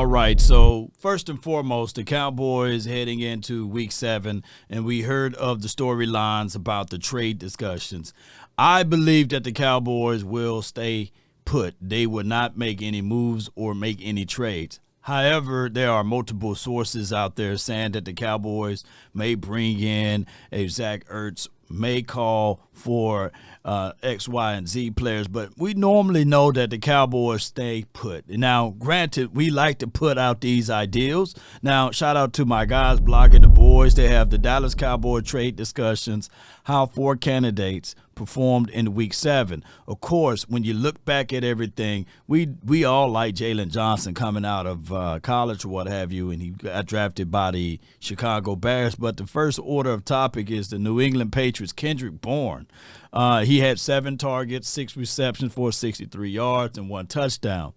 All right, so first and foremost, the Cowboys heading into week 7, and we heard of the storylines about the trade discussions. I believe that the Cowboys will stay put. They will not make any moves or make any trades. However, there are multiple sources out there saying that the Cowboys may bring in a Zach Ertz, may call for X, Y, and Z players, but we normally know that the Cowboys stay put. Now, granted, we like to put out these ideals. Now, shout out to my guys blogging the boys. They have the Dallas Cowboy trade discussions, how 4 candidates performed in week 7. Of course, when you look back at everything, we all like Jalen Johnson coming out of college or what have you, and he got drafted by the Chicago Bears. But the first order of topic is the New England Patriots, Kendrick Bourne. He had 7 targets, 6 receptions for 63 yards and 1 touchdown.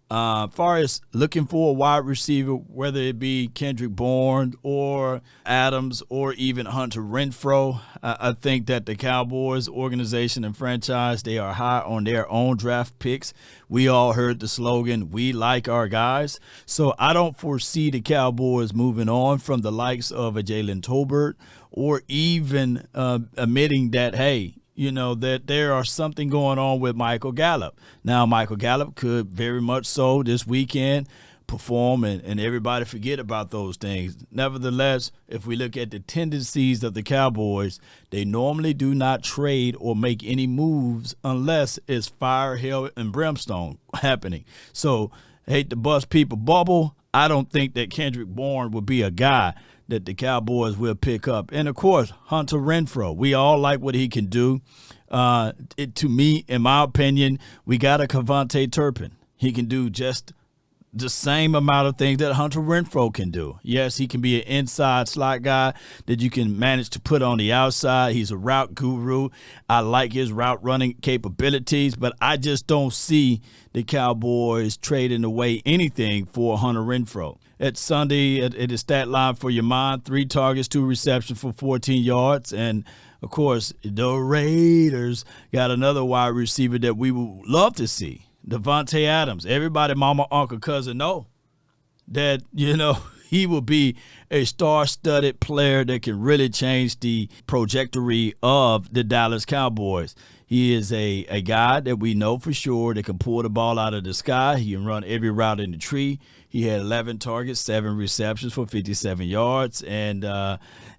Far as looking for a wide receiver, whether it be Kendrick Bourne or Adams or even Hunter Renfro, I think that the Cowboys organization and franchise, they are high on their own draft picks. We all heard the slogan, "We like our guys." So I don't foresee the Cowboys moving on from the likes of a Jalen Tolbert or even admitting that, hey, you know, that there are something going on with Michael Gallup. Now, Michael Gallup could very much so this weekend perform and everybody forget about those things. Nevertheless, if we look at the tendencies of the Cowboys, they normally do not trade or make any moves unless it's fire, hell, and brimstone happening. So, hate to bust people bubble, I don't think that Kendrick Bourne would be a guy that the Cowboys will pick up. And, of course, Hunter Renfro. We all like what he can do. To me, in my opinion, we got a Kevontae Turpin. He can do just the same amount of things that Hunter Renfro can do. Yes, he can be an inside slot guy that you can manage to put on the outside. He's a route guru. I like his route running capabilities, but I just don't see the Cowboys trading away anything for Hunter Renfro. At Sunday, at his stat line for your mind, 3 targets, 2 receptions for 14 yards. And, of course, the Raiders got another wide receiver that we would love to see. Devontae Adams. Everybody, mama, uncle, cousin know that, you know, he will be a star-studded player that can really change the trajectory of the Dallas Cowboys. He is a guy that we know for sure that can pull the ball out of the sky. He can run every route in the tree. He had 11 targets, 7 receptions for 57 yards. And,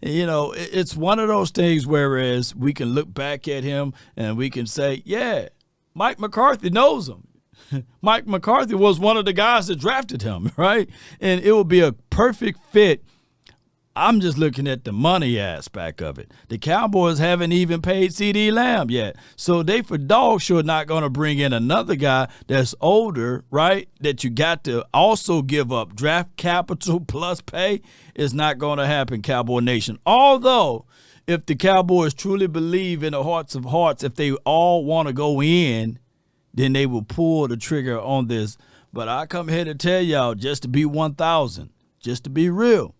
you know, it's one of those things whereas we can look back at him and we can say, yeah, Mike McCarthy knows him. Mike McCarthy was one of the guys that drafted him, right? And it will be a perfect fit. I'm just looking at the money aspect of it. The Cowboys haven't even paid CD Lamb yet. So they for dog sure not going to bring in another guy that's older, right, that you got to also give up draft capital plus pay. Is not going to happen, Cowboy Nation. Although, if the Cowboys truly believe in the hearts of hearts, if they all want to go in, then they will pull the trigger on this. But I come here to tell y'all, just to be 1,000, just to be real,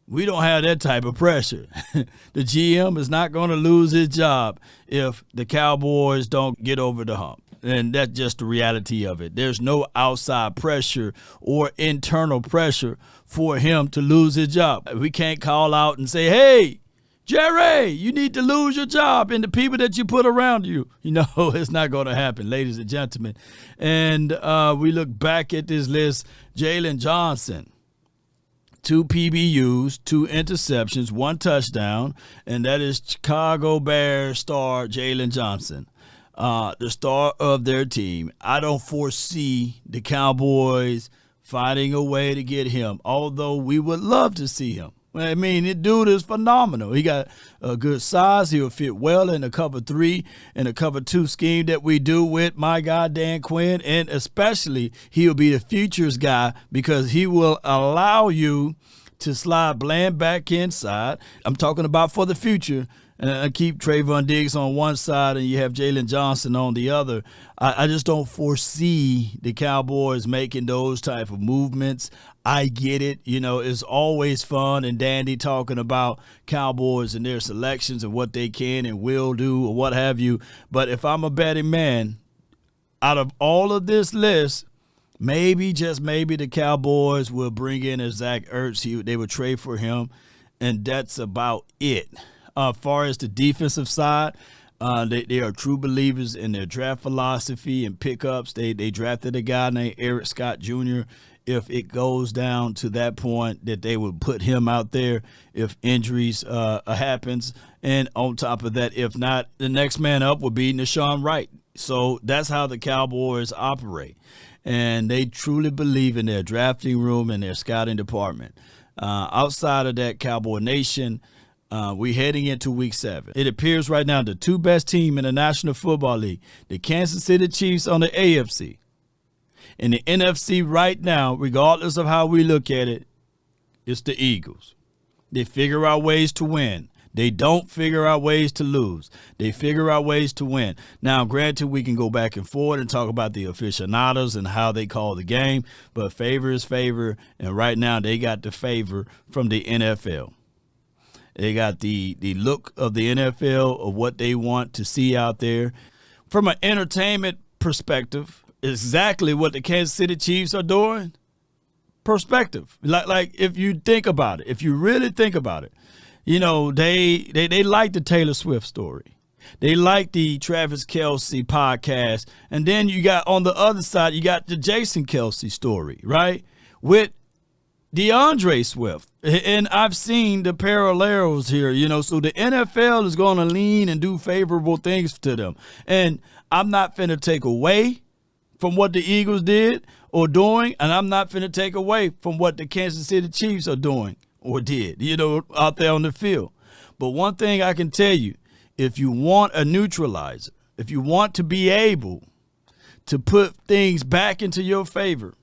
we don't have that type of pressure. The GM is not going to lose his job if the Cowboys don't get over the hump. And that's just the reality of it. There's no outside pressure or internal pressure for him to lose his job. We can't call out and say, hey, Jerry, you need to lose your job and the people that you put around you. You know, it's not going to happen, ladies and gentlemen. And we look back at this list. Jalen Johnson, 2 PBUs, 2 interceptions, 1 touchdown, and that is Chicago Bears star Jalen Johnson, the star of their team. I don't foresee the Cowboys finding a way to get him, although we would love to see him. I mean, the dude is phenomenal. He got a good size. He'll fit well in the cover 3 and the cover 2 scheme that we do with my guy Dan Quinn. And especially, he'll be the futures guy because he will allow to slide Bland back inside. I'm talking about for the future. Keep Trayvon Diggs on one side and you have Jalen Johnson on the other. I just don't foresee the Cowboys making those type of movements. I get it. You know, it's always fun and dandy talking about Cowboys and their selections and what they can and will do or what have you. But if I'm a betting man, out of all of this list, Maybe, just maybe, the Cowboys will bring in a Zach Ertz. They would trade for him, and that's about it. As far as the defensive side, they are true believers in their draft philosophy and pickups. They drafted a guy named Eric Scott Jr. If it goes down to that point, that they would put him out there if injuries happens. And on top of that, if not, the next man up would be Nashawn Wright. So that's how the Cowboys operate. And they truly believe in their drafting room and their scouting department. Outside of that, Cowboy Nation, we're heading into week 7. It appears right now the two best team in the National Football League, the Kansas City Chiefs on the AFC. In the NFC right now, regardless of how we look at it, it's the Eagles. They figure out ways to win. They don't figure out ways to lose. They figure out ways to win. Now, granted, we can go back and forth and talk about the aficionados and how they call the game, but favor is favor, and right now they got the favor from the NFL. They got the look of the NFL of what they want to see out there. From an entertainment perspective, exactly what the Kansas City Chiefs are doing. Perspective. Like if you think about it, if you really think about it, you know, they like the Taylor Swift story. They like the Travis Kelce podcast. And then you got on the other side, you got the Jason Kelce story, right? With DeAndre Swift. And I've seen the parallels here, you know, so the NFL is going to lean and do favorable things to them. And I'm not finna take away from what the Eagles did or doing, and I'm not finna take away from what the Kansas City Chiefs are doing or did, you know, out there on the field. But one thing I can tell you, if you want a neutralizer, if you want to be able to put things back into your favor,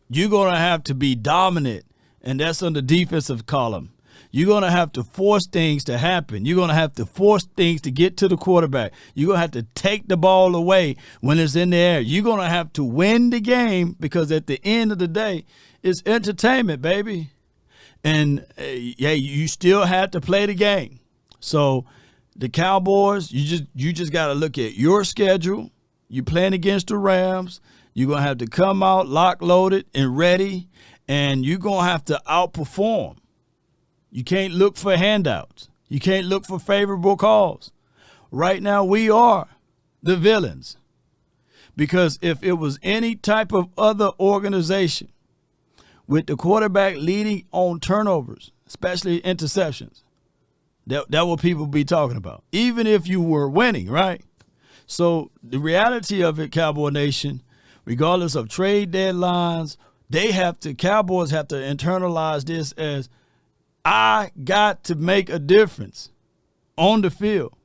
you're going to have to be dominant, and that's on the defensive column. You're going to have to force things to happen. You're going to have to force things to get to the quarterback. You're going to have to take the ball away when it's in the air. You're going to have to win the game, because at the end of the day, it's entertainment, baby. And, yeah, you still have to play the game. So the Cowboys, you just got to look at your schedule. You're playing against the Rams. You're going to have to come out lock-loaded and ready, and you're going to have to outperform. You can't look for handouts. You can't look for favorable calls. Right now, we are the villains, because if it was any type of other organization with the quarterback leading on turnovers, especially interceptions, that what people be talking about, even if you were winning, right? So the reality of it, Cowboy Nation, regardless of trade deadlines, Cowboys have to internalize this as, I got to make a difference on the field.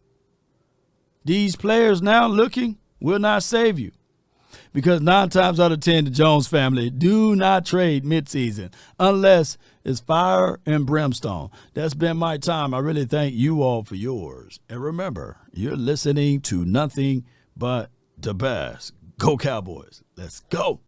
These players now looking will not save you, because 9 times out of 10, the Jones family do not trade midseason unless it's fire and brimstone. That's been my time. I really thank you all for yours. And remember, you're listening to nothing but the best. Go Cowboys. Let's go.